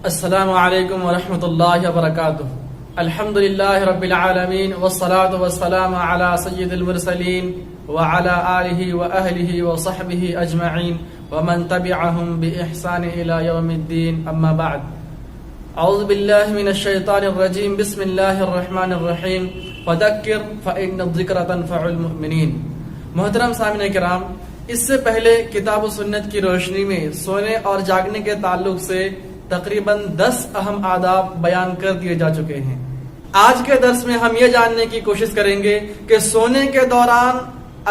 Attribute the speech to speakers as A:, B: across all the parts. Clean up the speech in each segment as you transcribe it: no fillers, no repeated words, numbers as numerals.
A: السلام علیکم ورحمۃ اللہ وبرکاتہ. الحمد للہ رب العالمین والصلاة والسلام علی سید المرسلین وعلی آلہ وأہلہ وصحبہ اجمعین ومن تبعہم بإحسان الی یوم الدین. اما بعد. اعوذ باللہ من الشیطان الرجیم. بسم اللہ الرحمن الرحیم. فذکر فإن الذکر تنفع المؤمنین. محترم سامعین کرام، اس سے پہلے کتاب و سنت کی روشنی میں سونے اور جاگنے کے تعلق سے تقریباً 10 اہم آداب بیان کر دیے جا چکے ہیں. آج کے درس میں ہم یہ جاننے کی کوشش کریں گے کہ سونے کے دوران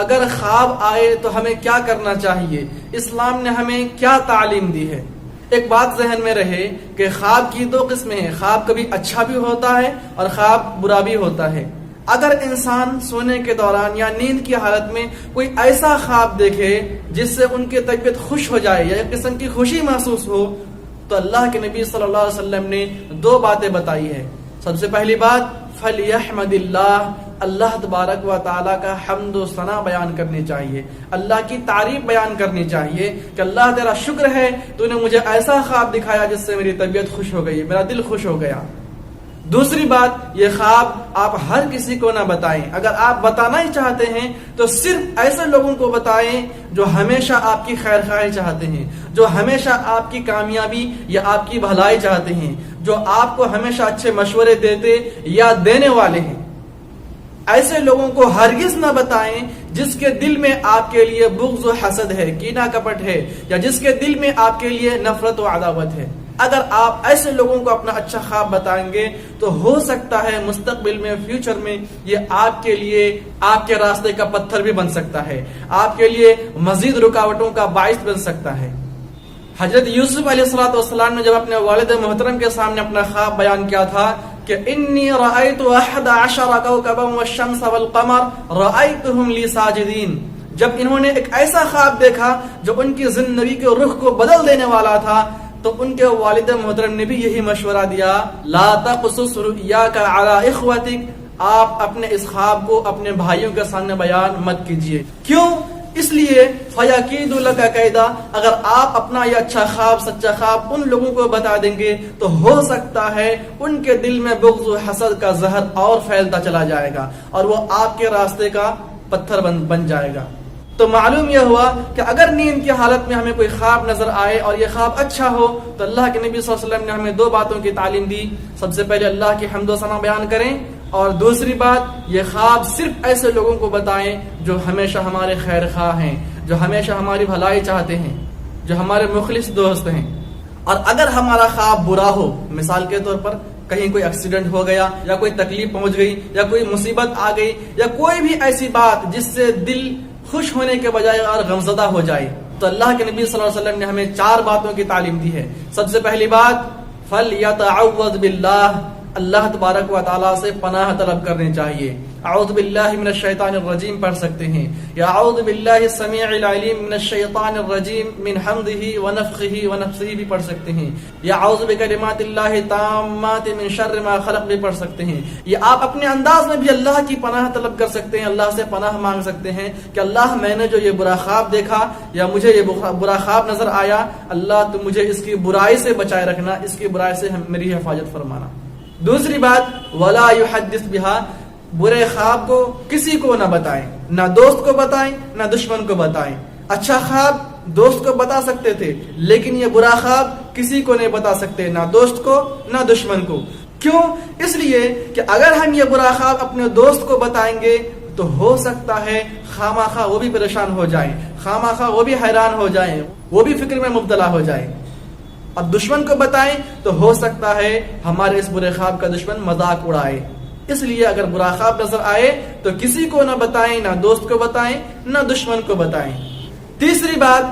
A: اگر خواب آئے تو ہمیں کیا کرنا چاہیے، اسلام نے ہمیں کیا تعلیم دی ہے. ایک بات ذہن میں رہے کہ خواب کی 2 قسمیں ہیں. خواب کبھی اچھا بھی ہوتا ہے اور خواب برا بھی ہوتا ہے. اگر انسان سونے کے دوران یا نیند کی حالت میں کوئی ایسا خواب دیکھے جس سے ان کی طبیعت خوش ہو جائے یا ایک قسم کی خوشی محسوس ہو، تو اللہ کے نبی صلی اللہ علیہ وسلم نے 2 باتیں بتائی ہے. سب سے پہلی بات فَلْيَحْمَدِ اللَّهِ، اللہ تبارک و تعالیٰ کا حمد و ثنا بیان کرنی چاہیے، اللہ کی تعریف بیان کرنی چاہیے کہ اللہ تیرا شکر ہے تو نے مجھے ایسا خواب دکھایا جس سے میری طبیعت خوش ہو گئی، میرا دل خوش ہو گیا. دوسری بات، یہ خواب آپ ہر کسی کو نہ بتائیں. اگر آپ بتانا ہی چاہتے ہیں تو صرف ایسے لوگوں کو بتائیں جو ہمیشہ آپ کی خیر خواہی چاہتے ہیں، جو ہمیشہ آپ کی کامیابی یا آپ کی بھلائی چاہتے ہیں، جو آپ کو ہمیشہ اچھے مشورے دیتے یا دینے والے ہیں. ایسے لوگوں کو ہرگز نہ بتائیں جس کے دل میں آپ کے لیے بغض و حسد ہے، کینہ کپٹ ہے، یا جس کے دل میں آپ کے لیے نفرت و عداوت ہے. اگر آپ ایسے لوگوں کو اپنا اچھا خواب بتائیں گے تو ہو سکتا ہے مستقبل میں، فیوچر میں، یہ آپ کے لیے آپ کے راستے کا پتھر بھی بن سکتا ہے، آپ کے لیے مزید رکاوٹوں کا باعث بن سکتا ہے. حضرت یوسف علیہ السلام نے جب اپنے والد محترم کے سامنے اپنا خواب بیان کیا تھا کہ انی رأیت 11 کوكبا والشمس والقمر رأیتهم لی ساجدین، جب انہوں نے ایک ایسا خواب دیکھا جو ان کی زندگی کے رخ کو بدل دینے والا تھا، تو ان کے والد محترم نے بھی یہی مشورہ دیا، لا تقصص رؤیاک علی اخوتک، آپ اپنے اس خواب کو اپنے بھائیوں کے سامنے بیان مت کیجیے. کیوں؟ اس لیے فیکید لک کیدا، اگر آپ اپنا یہ اچھا خواب، سچا خواب ان لوگوں کو بتا دیں گے تو ہو سکتا ہے ان کے دل میں بغض و حسد کا زہر اور پھیلتا چلا جائے گا اور وہ آپ کے راستے کا پتھر بن جائے گا. تو معلوم یہ ہوا کہ اگر نیند کی حالت میں ہمیں کوئی خواب نظر آئے اور یہ خواب اچھا ہو تو اللہ کے نبی صلی اللہ علیہ وسلم نے ہمیں 2 باتوں کی تعلیم دی. سب سے پہلے اللہ کی حمد و ثنا بیان کریں، اور دوسری بات یہ خواب صرف ایسے لوگوں کو بتائیں جو ہمیشہ ہمارے خیر خواہ ہیں، جو ہمیشہ ہماری بھلائی چاہتے ہیں، جو ہمارے مخلص دوست ہیں. اور اگر ہمارا خواب برا ہو، مثال کے طور پر کہیں کوئی ایکسیڈنٹ ہو گیا یا کوئی تکلیف پہنچ گئی یا کوئی مصیبت آ گئی یا کوئی بھی ایسی بات جس سے دل خوش ہونے کے بجائے اور غمزدہ ہو جائے، تو اللہ کے نبی صلی اللہ علیہ وسلم نے ہمیں 4 باتوں کی تعلیم دی ہے. سب سے پہلی بات فَلْيَتَعَوَّذْ بِاللَّهِ، اللہ تبارک و تعالیٰ سے پناہ طلب کرنی چاہیے. اعوذ باللہ من الشیطان الرجیم پڑھ سکتے ہیں، یا اعوذ باللہ السمیع العلیم من الشیطان الرجیم من حمدہ ونفخہ ونفثہ بھی پڑھ سکتے ہیں، یا اعوذ بکلمات اللہ التامات من شر ما خلق بھی پڑھ سکتے ہیں. یہ آپ اپنے انداز میں بھی اللہ کی پناہ طلب کر سکتے ہیں، اللہ سے پناہ مانگ سکتے ہیں کہ اللہ میں نے جو یہ برا خواب دیکھا یا مجھے یہ برا خواب نظر آیا، اللہ تو مجھے اس کی برائی سے بچائے رکھنا، اس کی برائی سے میری حفاظت فرمانا. دوسری بات ولا يحدث بها، برے خواب کو کسی کو نہ بتائیں، نہ دوست کو بتائیں نہ دشمن کو بتائیں. اچھا خواب دوست کو بتا سکتے تھے لیکن یہ برا خواب کسی کو نہیں بتا سکتے، نہ دوست کو نہ دشمن کو. کیوں؟ اس لیے کہ اگر ہم یہ برا خواب اپنے دوست کو بتائیں گے تو ہو سکتا ہے خامخواہ وہ بھی پریشان ہو جائیں، خامخواہ وہ بھی حیران ہو جائیں، وہ بھی فکر میں مبتلا ہو جائیں. اور دشمن کو بتائیں تو ہو سکتا ہے ہمارے اس برے خواب کا دشمن مذاق اڑائے. اس لیے اگر برا خواب نظر آئے تو کسی کو نہ بتائیں، نہ دوست کو بتائیں نہ دشمن کو بتائیں. تیسری بات،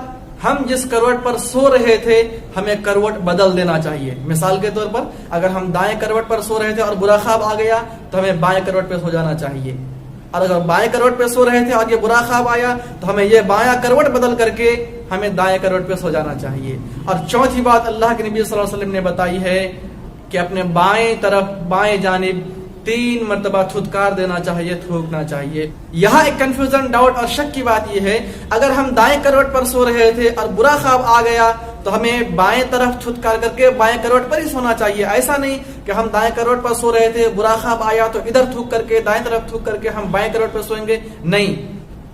A: ہم جس کروٹ پر سو رہے تھے ہمیں کروٹ بدل دینا چاہیے. مثال کے طور پر اگر ہم دائیں کروٹ پر سو رہے تھے اور برا خواب آ گیا تو ہمیں بائیں کروٹ پہ سو جانا چاہیے. اور اگر بائیں کروٹ پہ سو رہے تھے اور یہ برا خواب آیا تو ہمیں یہ بایاں کروٹ بدل کر کے ہمیں دائیں کروٹ پہ سو جانا چاہیے. اور چوتھی بات اللہ کے نبی صلی اللہ علیہ وسلم نے بتائی ہے کہ اپنے بائیں طرف، بائیں جانب 3 مرتبہ تھتکار دینا چاہیے، تھوکنا چاہیے. یہاں ایک کنفیوژن، ڈاؤٹ اور شک کی بات یہ ہے، اگر ہم دائیں کروٹ پر سو رہے تھے اور برا خواب آ گیا تو ہمیں بائیں طرف چھت کر کے بائیں کروٹ پر ہی سونا چاہیے. ایسا نہیں کہ ہم دائیں کروٹ پر سو رہے تھے, برا خواب آیا تو ادھر تھوک کر کے دائیں طرف تھوک کر کے ہم بائیں کروٹ پر سوئیں گے. نہیں,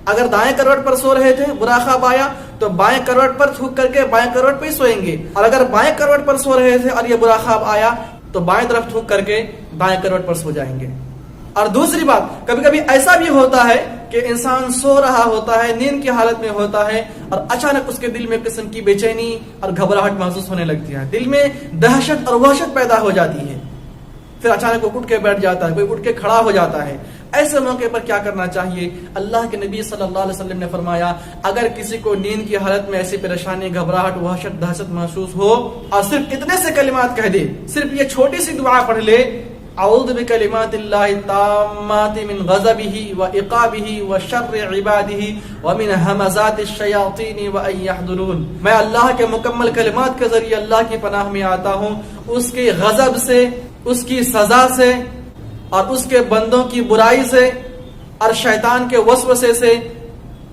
A: اگر دائیں کروٹ پر سو رہے تھے, برا خواب آیا تو بائیں کروٹ پر تھوک کر کے بائیں کروٹ پہ ہی سوئیں گے. اور اگر بائیں کروٹ پر سو رہے تھے اور یہ برا خواب آیا تو بائیں طرف تھوک کر کے دائیں کروٹ پر سو جائیں گے. اور دوسری بات, کبھی کبھی ایسا بھی ہوتا ہے کہ انسان سو رہا ہوتا ہے, نیند کی حالت میں ہوتا ہے, اور اچانک اس کے دل میں قسم کی بے چینی اور گھبراہٹ محسوس ہونے لگتی ہے, دل میں دہشت اور وحشت پیدا ہو جاتی ہے. پھر اچانک وہ اٹھ کے بیٹھ جاتا ہے, کوئی اٹھ کے کھڑا ہو جاتا ہے. ایسے موقع پر کیا کرنا چاہیے؟ اللہ کے نبی صلی اللہ علیہ وسلم نے فرمایا, اگر کسی کو نیند کی حالت میں ایسی پریشانی, گھبراہٹ, وحشت, دہشت محسوس ہو اور صرف اتنے سے کلمات کہہ دے, صرف یہ چھوٹی سی دعا پڑھ لے, اعوذ بکلمات اللہ التامات من غضبہ وعقابہ وشر عبادہ ومن ہمزات الشیاطین وان یحضرون, میں اللہ کے مکمل کلمات کے ذریعے اللہ کی پناہ میں آتا ہوں اس کے غضب سے, اس کی سزا سے, اور اس کے بندوں کی برائی سے, اور شیطان کے وسوسے سے,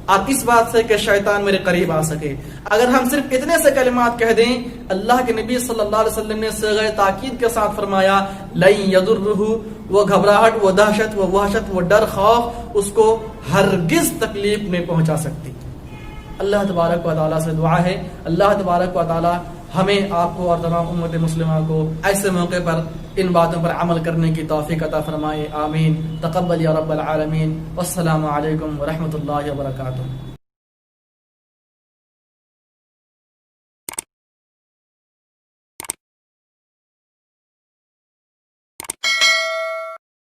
A: اور اس بات سے کہ شیطان میرے قریب آ سکے. اگر ہم صرف اتنے سے کلمات کہہ دیں, اللہ کے نبی صلی اللہ علیہ وسلم نے صیغہ تاکید کے ساتھ فرمایا, لن یضرہ, وہ گھبراہٹ, وہ دہشت, وہ وحشت, وہ ڈر, خوف اس کو ہرگز تکلیف نہیں پہنچا سکتی. اللہ تبارک و تعالیٰ سے دعا ہے, اللہ تبارک و تعالیٰ ہمیں, آپ کو اور تمام امت مسلمہ کو ایسے موقع پر ان باتوں پر عمل کرنے کی توفیق عطا فرمائے. آمین. تقبل یا رب العالمین. والسلام علیکم ورحمۃ اللہ وبرکاتہ.